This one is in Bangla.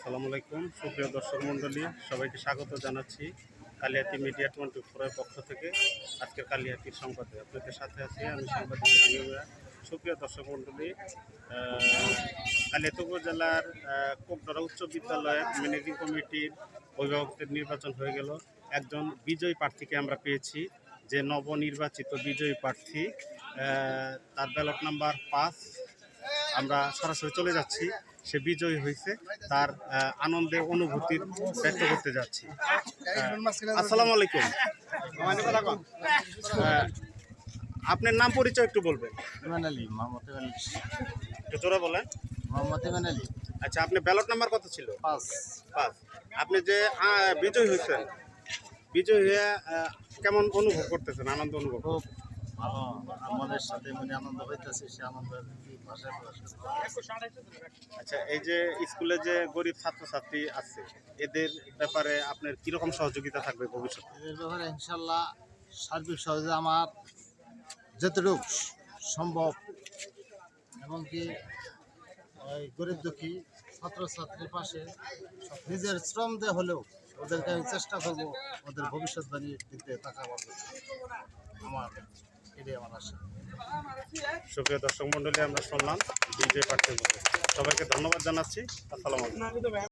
আসসালামু আলাইকুম সুপ্রিয় দর্শক মণ্ডলী, সবাইকে স্বাগত জানাচ্ছি কালিয়াতি মিডিয়া 24-এর পক্ষ থেকে। আজকের কালিয়াতির সংবাদে আপনাদের সাথে আছি আমি সাংবাদিক আমিরা। সুপ্রিয় দর্শক মণ্ডলী, কালিয়াতি উপজেলার কোকডরা উচ্চ বিদ্যালয়ের ম্যানেজিং কমিটির অভিভাবকদের নির্বাচন হয়ে গেল। একজন বিজয়ী প্রার্থীকে আমরা পেয়েছি, যে নবনির্বাচিত বিজয়ী প্রার্থী, তার ব্যালট নাম্বার 5। আমরা সরাসরি চলে যাচ্ছি, সে বিজয়ী হয়েছে, তার আনন্দে অনুভূতি ব্যক্ত করতে যাচ্ছি। আসসালামু আলাইকুম, আপনার নাম পরিচয় একটু বলবেন? একটু জোরে বলেন। আচ্ছা, আপনার ব্যালট নাম্বার কত ছিল? 5। আপনি যে বিজয়ী হয়েছেন, বিজয়ী হয়ে কেমন অনুভব করতেছেন? আনন্দ অনুভব? খুব ভালো, আমাদের সাথে মনে আনন্দ হইতেছে, সে আনন্দের ভাষায় আচ্ছা, এই যে স্কুলে যে গরিব ছাত্রছাত্রী আছে, এদের ব্যাপারে আপনার কিরকম সহযোগিতা থাকবে ভবিষ্যতে? এদের ব্যাপারে ইনশাল্লাহ সার্বিক সহযোগিতা আমার যতটুকু সম্ভব, এমনকি ওই গরিব দুঃখী ছাত্রছাত্রীর পাশে নিজের শ্রম দিয়ে হলেও ওদেরকে আমি চেষ্টা করবো ওদের ভবিষ্যৎবাণী দিতে টাকা পাবো। এটাই আমার আশা। সুপ্রিয় দর্শক মণ্ডলী, আমরা শুনলাম বিজয় প্রার্থী। সবাইকে ধন্যবাদ জানাচ্ছি। আসসালামু আলাইকুম।